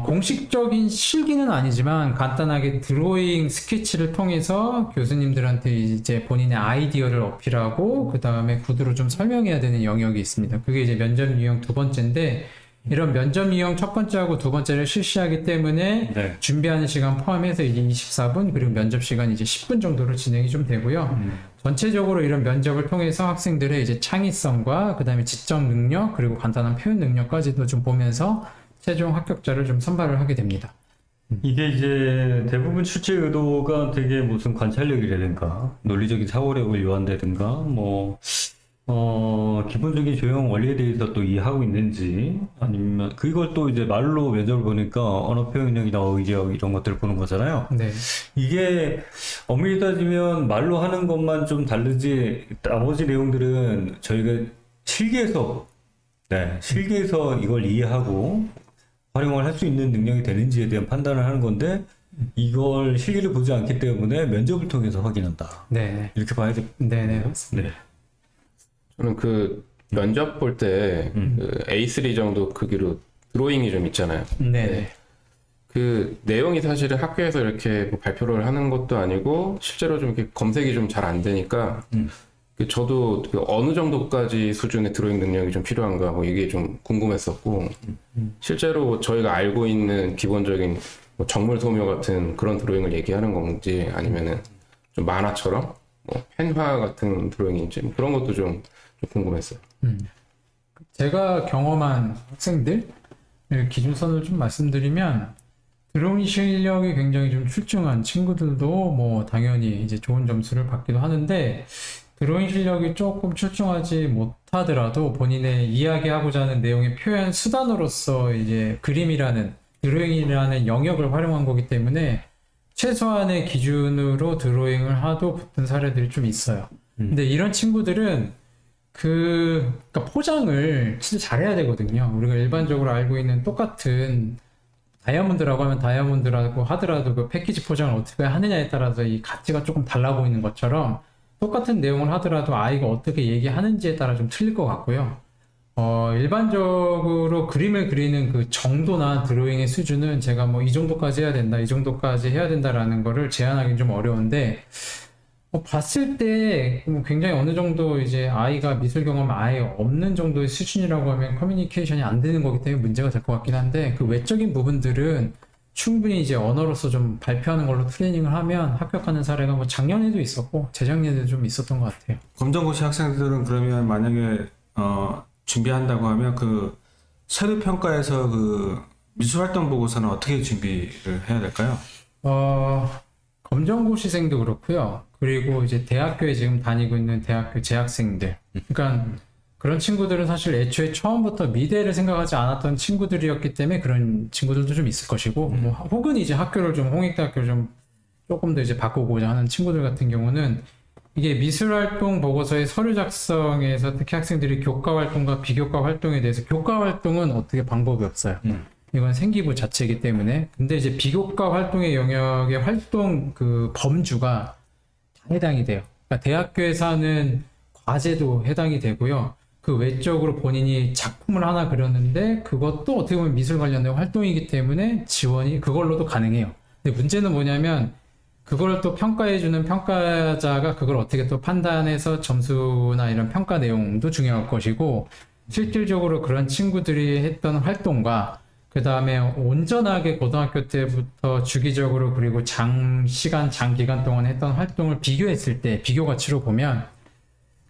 공식적인 실기는 아니지만 간단하게 드로잉 스케치를 통해서 교수님들한테 이제 본인의 아이디어를 어필하고 그 다음에 구두로 좀 설명해야 되는 영역이 있습니다. 그게 이제 면접 유형 2번째인데 이런 면접 유형 첫 번째하고 2번째를 실시하기 때문에 네. 준비하는 시간 포함해서 이제 24분 그리고 면접 시간 이제 10분 정도로 진행이 좀 되고요. 전체적으로 이런 면접을 통해서 학생들의 이제 창의성과 그 다음에 지적 능력 그리고 간단한 표현 능력까지도 좀 보면서 최종 합격자를 좀 선발을 하게 됩니다. 이게 이제 대부분 출제 의도가 되게 무슨 관찰력이라든가 논리적인 사고력을 요한다든가 뭐 기본적인 조형 원리에 대해서 또 이해하고 있는지 아니면 그걸 또 이제 말로 면접을 보니까 언어 표현력이나 어휘력 이런 것들을 보는 거잖아요. 네. 이게 엄밀히 따지면 말로 하는 것만 좀 다르지 나머지 내용들은 저희가 실기에서 이걸 이해하고 활용을 할 수 있는 능력이 되는지에 대한 판단을 하는 건데 이걸 실기를 보지 않기 때문에 면접을 통해서 확인한다. 네. 이렇게 봐야 돼. 네. 맞습니다. 네. 저는 그 면접 볼 때 그 A3 정도 크기로 드로잉이 좀 있잖아요. 네. 그 내용이 사실은 학교에서 이렇게 뭐 발표를 하는 것도 아니고 실제로 좀 이렇게 검색이 좀 잘 안 되니까 저도 그 어느 정도까지 수준의 드로잉 능력이 좀 필요한가 뭐 이게 좀 궁금했었고 실제로 저희가 알고 있는 기본적인 뭐 정물 소묘 같은 그런 드로잉을 얘기하는 건지 아니면은 좀 만화처럼 뭐 펜화 같은 드로잉인지 뭐 그런 것도 좀 궁금했어요. 제가 경험한 학생들 기준선을 좀 말씀드리면 드로잉 실력이 굉장히 좀 출중한 친구들도 뭐 당연히 이제 좋은 점수를 받기도 하는데 드로잉 실력이 조금 출중하지 못하더라도 본인의 이야기하고자 하는 내용의 표현 수단으로서 이제 그림이라는 드로잉이라는 영역을 활용한 거기 때문에 최소한의 기준으로 드로잉을 하도 붙은 사례들이 좀 있어요. 근데 이런 친구들은 그러니까 포장을 진짜 잘해야 되거든요. 우리가 일반적으로 알고 있는 똑같은 다이아몬드라고 하면 다이아몬드라고 하더라도 그 패키지 포장을 어떻게 하느냐에 따라서 이 가치가 조금 달라 보이는 것처럼 똑같은 내용을 하더라도 아이가 어떻게 얘기하는지에 따라 좀 틀릴 것 같고요. 일반적으로 그림을 그리는 그 정도나 드로잉의 수준은 제가 뭐 이 정도까지 해야 된다, 이 정도까지 해야 된다라는 거를 제한하기는 좀 어려운데, 봤을 때 굉장히 어느 정도 이제 아이가 미술 경험 아예 없는 정도의 수준이라고 하면 커뮤니케이션이 안 되는 거기 때문에 문제가 될 것 같긴 한데, 그 외적인 부분들은 충분히 이제 언어로서 좀 발표하는 걸로 트레이닝을 하면 합격하는 사례가 뭐 작년에도 있었고 재작년에도 좀 있었던 것 같아요. 검정고시 학생들은 그러면 만약에 준비한다고 하면 그 서류 평가에서 그 미술활동 보고서는 어떻게 준비를 해야 될까요? 검정고시생도 그렇고요. 그리고 이제 대학교에 지금 다니고 있는 대학교 재학생들. 그러니까 그런 친구들은 사실 애초에 처음부터 미래를 생각하지 않았던 친구들이었기 때문에 그런 친구들도 좀 있을 것이고, 뭐 혹은 이제 학교를 좀 홍익대학교를 좀 조금 더 이제 바꾸고자 하는 친구들 같은 경우는 이게 미술활동 보고서의 서류 작성에서 특히 학생들이 교과 활동과 비교과 활동에 대해서 교과 활동은 어떻게 방법이 없어요. 이건 생기부 자체이기 때문에. 근데 이제 비교과 활동의 영역의 활동 그 범주가 다 해당이 돼요. 그러니까 대학교에서 하는 과제도 해당이 되고요. 그 외적으로 본인이 작품을 하나 그렸는데 그것도 어떻게 보면 미술 관련된 활동이기 때문에 지원이 그걸로도 가능해요. 근데 문제는 뭐냐면 그걸 또 평가해주는 평가자가 그걸 어떻게 또 판단해서 점수나 이런 평가 내용도 중요할 것이고, 실질적으로 그런 친구들이 했던 활동과 그 다음에 온전하게 고등학교 때부터 주기적으로 그리고 장기간 동안 했던 활동을 비교했을 때 비교 가치로 보면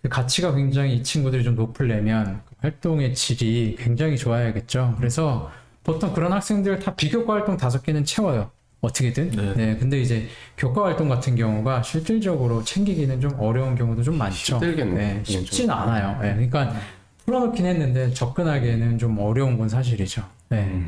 그 가치가 굉장히 이 친구들이 좀 높으려면 그 활동의 질이 굉장히 좋아야겠죠. 그래서 보통 그런 학생들 다 비교과 활동 5개는 채워요. 어떻게든. 네. 근데 이제 교과 활동 같은 경우가 실질적으로 챙기기는 좀 어려운 경우도 좀 많죠. 힘들겠네. 네, 쉽진 않아요. 네, 그러니까 풀어놓긴 했는데 접근하기에는 좀 어려운 건 사실이죠. 네.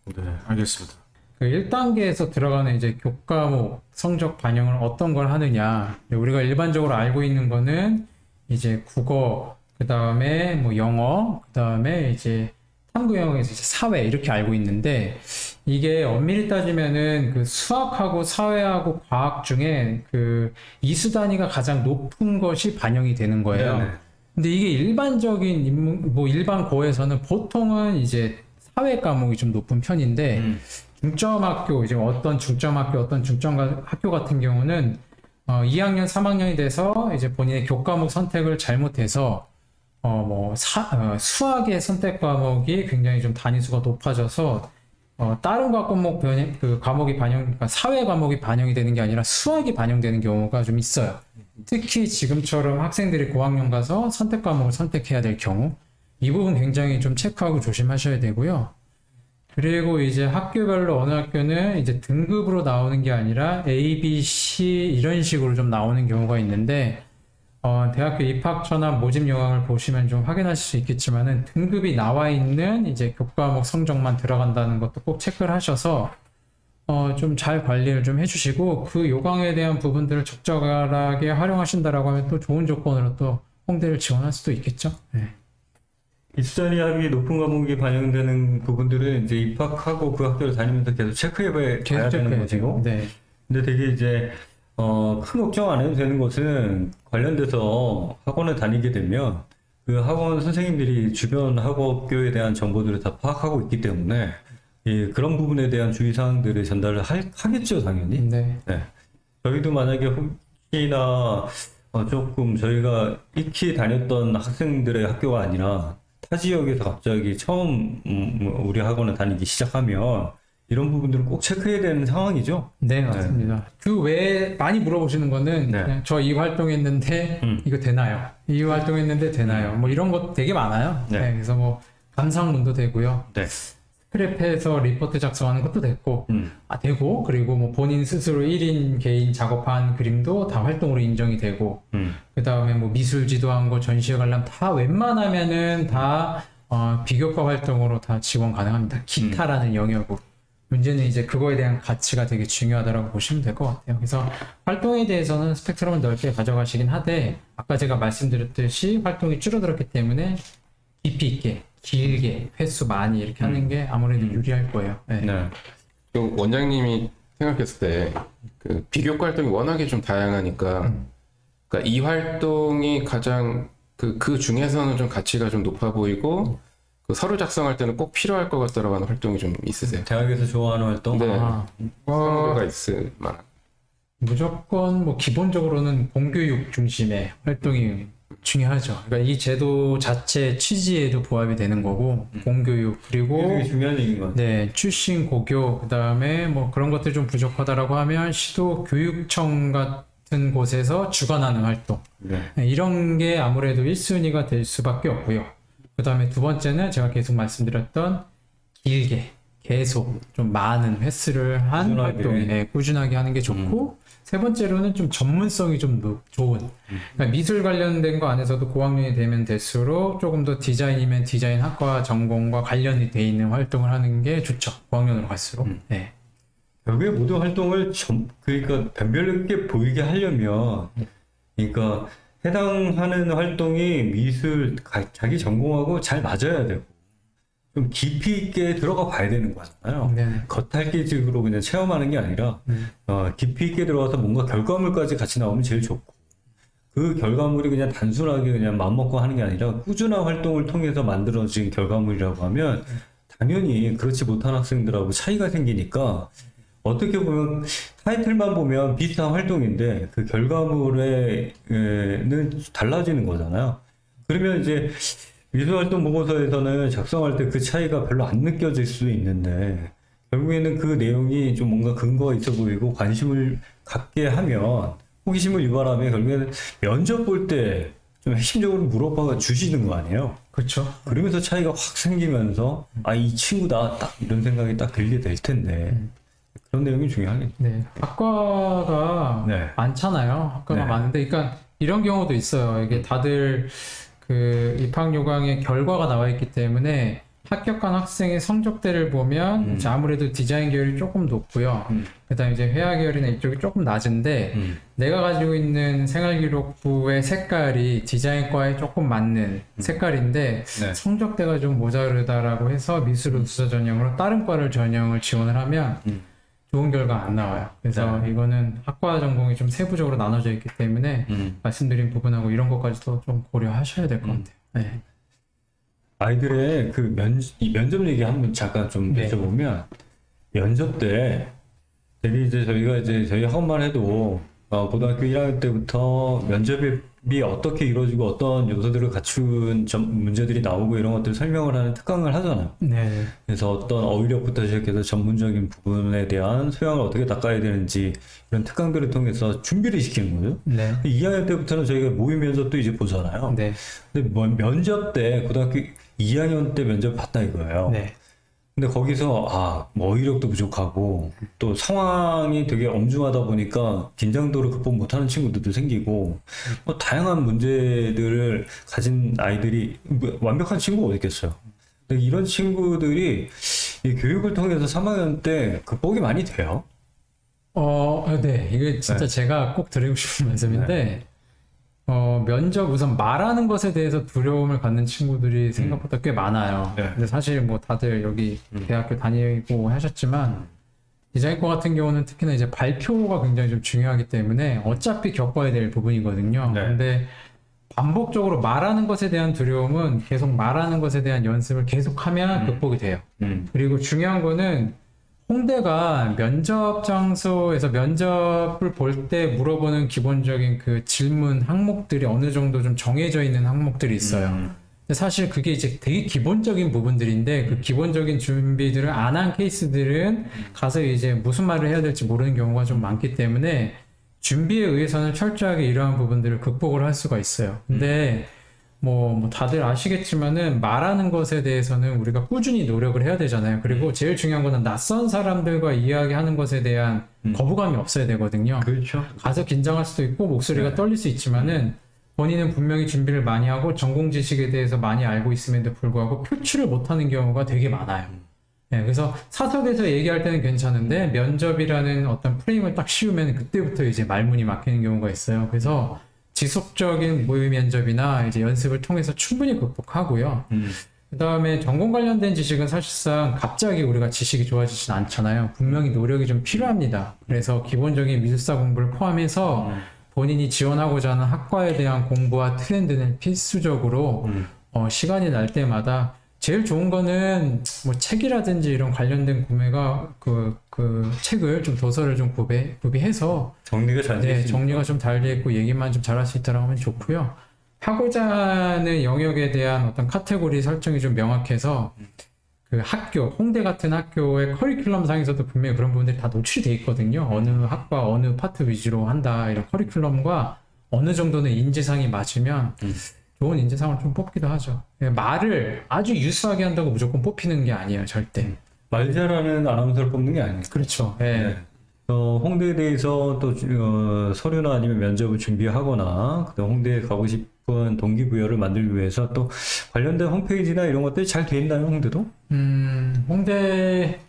네, 알겠습니다. 그 1단계에서 들어가는 이제 교과목 성적 반영을 어떤 걸 하느냐. 우리가 일반적으로 알고 있는 거는 이제 국어, 그 다음에 뭐 영어, 그 다음에 이제 탐구 영역에서 이제 사회 이렇게 알고 있는데, 이게 엄밀히 따지면은 그 수학하고 사회하고 과학 중에 그 이수 단위가 가장 높은 것이 반영이 되는 거예요. 네네. 근데 이게 일반적인 뭐 일반 고에서는 보통은 이제 사회 과목이 좀 높은 편인데, 중점학교, 이제 어떤 중점학교, 어떤 중점학교 같은 경우는 2학년, 3학년이 돼서 이제 본인의 교과목 선택을 잘못해서 수학의 선택 과목이 굉장히 좀 단위수가 높아져서 다른 과목 과목이 그러니까 사회 과목이 반영이 되는 게 아니라 수학이 반영되는 경우가 좀 있어요. 특히 지금처럼 학생들이 고학년 가서 선택 과목을 선택해야 될 경우, 이 부분 굉장히 좀 체크하고 조심하셔야 되고요. 그리고 이제 학교별로 어느 학교는 이제 등급으로 나오는 게 아니라 A, B, C 이런 식으로 좀 나오는 경우가 있는데, 대학교 입학처나 모집 요강을 보시면 좀 확인하실 수 있겠지만은 등급이 나와 있는 이제 교과목 성적만 들어간다는 것도 꼭 체크를 하셔서 좀 잘 관리를 좀 해주시고, 그 요강에 대한 부분들을 적절하게 활용하신다라고 하면 또 좋은 조건으로 또 홍대를 지원할 수도 있겠죠. 네. 이수단위 합이 높은 과목이 반영되는 부분들은 이제 입학하고 그 학교를 다니면서 계속 체크해봐야 되는 거죠. 네. 근데 되게 이제 큰 걱정 안 해도 되는 것은 관련돼서 학원을 다니게 되면 그 학원 선생님들이 주변 학업교에 대한 정보들을 다 파악하고 있기 때문에 그런 부분에 대한 주의사항들을 전달을 하겠죠, 당연히. 네. 네. 저희도 만약에 혹시나 조금 저희가 익히 다녔던 학생들의 학교가 아니라 타 지역에서 갑자기 처음 우리 학원을 다니기 시작하면 이런 부분들은 꼭 체크해야 되는 상황이죠. 네, 맞습니다. 그 외에 많이 물어보시는 거는 네. 그냥 저 이 활동했는데 이거 되나요? 이 활동했는데 되나요? 뭐 이런 것 되게 많아요. 네. 네, 그래서 뭐 감상문도 되고요. 네. 스크랩해서 리포트 작성하는 것도 됐고, 되고, 그리고 뭐 본인 스스로 1인 개인 작업한 그림도 다 활동으로 인정이 되고, 그 다음에 뭐 미술 지도한 거, 전시회 관람 다 웬만하면은 다 비교과 활동으로 다 지원 가능합니다. 기타라는 영역으로. 문제는 이제 그거에 대한 가치가 되게 중요하다고 보시면 될 것 같아요. 그래서 활동에 대해서는 스펙트럼을 넓게 가져가시긴 하되, 아까 제가 말씀드렸듯이 활동이 줄어들었기 때문에 깊이 있게, 길게, 횟수 많이 이렇게 하는 게 아무래도 유리할 거예요. 네. 네. 그 원장님이 생각했을 때 그 비교과 활동이 워낙에 좀 다양하니까 그러니까 이 활동이 가장 그 중에서는 좀 가치가 좀 높아 보이고 그 서류 작성할 때는 꼭 필요할 것 같다라고 하는 활동이 좀 있으세요? 대학에서 좋아하는 활동? 네. 아, 성도가 있을 만한. 무조건 뭐 기본적으로는 공교육 중심의 활동이 중요하죠. 그러니까 이 제도 자체 취지에도 부합이 되는 거고 공교육 이게 그리고 되게 중요한 얘기인 것 같아요. 네 출신 고교 그다음에 뭐 그런 것들 좀 부족하다라고 하면 시도 교육청 같은 곳에서 주관하는 활동 네. 네, 이런 게 아무래도 1순위가 될 수밖에 없고요. 그다음에 두 번째는 제가 계속 말씀드렸던 길게 계속 좀 많은 횟수를 한 꾸준하게. 활동이 네, 꾸준하게 하는 게 좋고 세 번째로는 좀 전문성이 좀 좋은 그러니까 미술 관련된 거 안에서도 고학년이 되면 될수록 조금 더 디자인이면 디자인 학과 전공과 관련이 돼 있는 활동을 하는 게 좋죠. 고학년으로 갈수록. 네. 결국에 모든 활동을 그러니까 변별 있게 보이게 하려면 그러니까 해당하는 활동이 미술 자기 전공하고 잘 맞아야 되고 좀 깊이 있게 들어가 봐야 되는 거잖아요. 네. 겉핥기식으로 그냥 체험하는 게 아니라 깊이 있게 들어가서 뭔가 결과물까지 같이 나오면 제일 좋고 그 결과물이 그냥 단순하게 그냥 마음먹고 하는 게 아니라 꾸준한 활동을 통해서 만들어진 결과물이라고 하면 당연히 그렇지 못한 학생들하고 차이가 생기니까 어떻게 보면 타이틀만 보면 비슷한 활동인데 그 결과물에는 달라지는 거잖아요. 그러면 이제 미술활동 보고서에서는 작성할 때 그 차이가 별로 안 느껴질 수 있는데 결국에는 그 내용이 좀 뭔가 근거가 있어 보이고 관심을 갖게 하면 호기심을 유발하면 결국에는 면접 볼 때 좀 핵심적으로 물어봐 주시는 거 아니에요? 그렇죠. 그러면서 차이가 확 생기면서 아, 이 친구다 딱 이런 생각이 딱 들게 될 텐데 그런 내용이 중요하겠죠. 네. 학과가 네. 많잖아요. 학과가 네. 많은데, 그러니까 이런 경우도 있어요. 이게 다들 그 입학 요강의 결과가 나와 있기 때문에 합격한 학생의 성적대를 보면 이제 아무래도 디자인 계열이 조금 높고요. 그다음에 이제 회화 계열이나 이쪽이 조금 낮은데 내가 가지고 있는 생활기록부의 색깔이 디자인과에 조금 맞는 색깔인데 네. 성적대가 좀 모자르다라고 해서 미술 우수자 전형으로 다른 과를 전형을 지원을 하면 좋은 결과 안 나와요. 그래서 이거는 학과 전공이 좀 세부적으로 나눠져 있기 때문에 말씀드린 부분하고 이런 것까지도 좀 고려하셔야 될 것 같아요. 네. 아이들의 그 이 면접 얘기 한번 잠깐 좀 네. 여쭤보면 면접 때 되게 이제 저희가 이제 저희 학원만 해도 고등학교 1학년 때부터 면접이 어떻게 이루어지고 어떤 요소들을 갖춘 문제들이 나오고 이런 것들 설명을 하는 특강을 하잖아요. 네. 그래서 어떤 어휘력부터 시작해서 전문적인 부분에 대한 소양을 어떻게 닦아야 되는지 이런 특강들을 통해서 준비를 시키는 거죠. 네. 2학년 때부터는 저희가 모의 면접도 이제 보잖아요. 네. 근데 면접 때 고등학교 2학년 때 면접 봤다 이거예요. 네. 근데 거기서 뭐 어휘력도 부족하고 또 상황이 되게 엄중하다 보니까 긴장도를 극복 못하는 친구들도 생기고 뭐 다양한 문제들을 가진 아이들이 완벽한 친구가 어디 있겠어요. 근데 이런 친구들이 이 교육을 통해서 3학년 때 극복이 많이 돼요. 네. 이게 진짜 제가 꼭 드리고 싶은 말씀인데, 면접 우선 말하는 것에 대해서 두려움을 갖는 친구들이 생각보다 꽤 많아요. 네. 근데 사실 뭐 다들 여기 대학교 다니고 하셨지만, 디자인과 같은 경우는 특히나 이제 발표가 굉장히 좀 중요하기 때문에 어차피 겪어야 될 부분이거든요. 네. 근데 반복적으로 말하는 것에 대한 두려움은 계속 말하는 것에 대한 연습을 계속하면 극복이 돼요. 그리고 중요한 거는 홍대가 면접 장소에서 면접을 볼 때 물어보는 기본적인 그 질문 항목들이 어느 정도 좀 정해져 있는 항목들이 있어요. 근데 사실 그게 이제 되게 기본적인 부분들인데 그 기본적인 준비들을 안 한 케이스들은 가서 이제 무슨 말을 해야 될지 모르는 경우가 좀 많기 때문에 준비에 의해서는 철저하게 이러한 부분들을 극복을 할 수가 있어요. 근데 뭐 다들 아시겠지만은 말하는 것에 대해서는 우리가 꾸준히 노력을 해야 되잖아요. 그리고 제일 중요한 거는 낯선 사람들과 이야기하는 것에 대한 거부감이 없어야 되거든요. 그렇죠. 가서 긴장할 수도 있고 목소리가 떨릴 수 있지만은 본인은 분명히 준비를 많이 하고 전공 지식에 대해서 많이 알고 있음에도 불구하고 표출을 못하는 경우가 되게 많아요. 네, 그래서 사석에서 얘기할 때는 괜찮은데 면접이라는 어떤 프레임을 딱 씌우면 그때부터 이제 말문이 막히는 경우가 있어요. 그래서 지속적인 모의 면접이나 이제 연습을 통해서 충분히 극복하고요. 그다음에 전공 관련된 지식은 사실상 갑자기 우리가 지식이 좋아지진 않잖아요. 분명히 노력이 좀 필요합니다. 그래서 기본적인 미술사 공부를 포함해서 본인이 지원하고자 하는 학과에 대한 공부와 트렌드는 필수적으로 시간이 날 때마다 제일 좋은 거는 뭐 책이라든지 이런 관련된 구매가 그 책을 좀 도서를 좀 구비해서 정리가 잘 돼 네, 있으니까. 정리가 좀 잘 돼 있고 얘기만 좀 잘할 수 있다라고 하면 좋고요. 하고자 하는 영역에 대한 어떤 카테고리 설정이 좀 명확해서 그 학교, 홍대 같은 학교의 커리큘럼 상에서도 분명히 그런 부분들이 다 노출이 돼 있거든요. 어느 학과, 어느 파트 위주로 한다. 이런 커리큘럼과 어느 정도는 인재상이 맞으면 좋은 인재상을 좀 뽑기도 하죠. 말을 아주 유수하게 한다고 무조건 뽑히는 게 아니에요, 절대. 말 잘하는 아나운서를 뽑는 게 아니에요. 그렇죠. 예. 네. 홍대에 대해서 또 서류나 아니면 면접을 준비하거나 그다음 홍대에 가고 싶은 동기부여를 만들기 위해서 또 관련된 홈페이지나 이런 것들이 잘 돼 있나요, 홍대도? 홍대에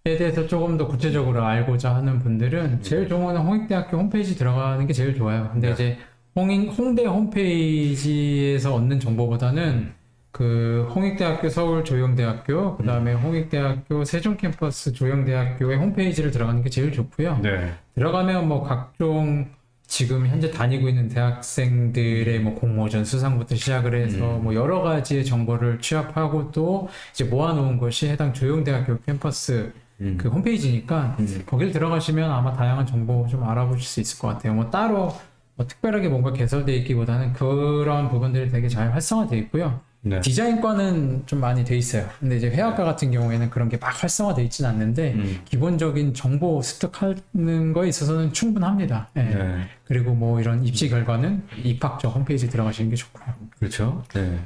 대해서 조금 더 구체적으로 알고자 하는 분들은 제일 좋은 거는 홍익대학교 홈페이지 들어가는 게 제일 좋아요. 근데 이제 홍대 홈페이지에서 얻는 정보보다는 그 홍익대학교 서울조영대학교, 그 다음에 홍익대학교 세종캠퍼스 조영대학교의 홈페이지를 들어가는 게 제일 좋고요. 네. 들어가면 뭐 각종 지금 현재 다니고 있는 대학생들의 뭐 공모전 수상부터 시작을 해서 뭐 여러 가지의 정보를 취합하고 또 이제 모아놓은 것이 해당 조영대학교 캠퍼스 그 홈페이지니까 거길 들어가시면 아마 다양한 정보 좀 알아보실 수 있을 것 같아요. 뭐 따로 뭐 특별하게 뭔가 개설되어 있기보다는 그런 부분들이 되게 잘 활성화되어 있고요. 네. 디자인과는 좀 많이 돼 있어요. 근데 이제 회화과 같은 경우에는 그런 게 막 활성화되어 있지는 않는데 기본적인 정보 습득하는 거에 있어서는 충분합니다. 예. 네. 그리고 뭐 이런 입시 결과는 입학처 홈페이지 들어가시는 게 좋고요. 그렇죠. 네.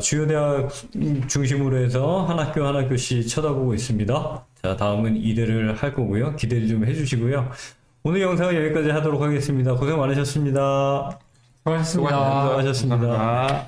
주요 대학 중심으로 해서 한 학교 한 학교씩 쳐다보고 있습니다. 자, 다음은 이대를 할 거고요. 기대를 좀 해주시고요. 오늘 영상은 여기까지 하도록 하겠습니다. 고생 많으셨습니다. 수고하셨습니다. 수고하셨습니다. 감사합니다.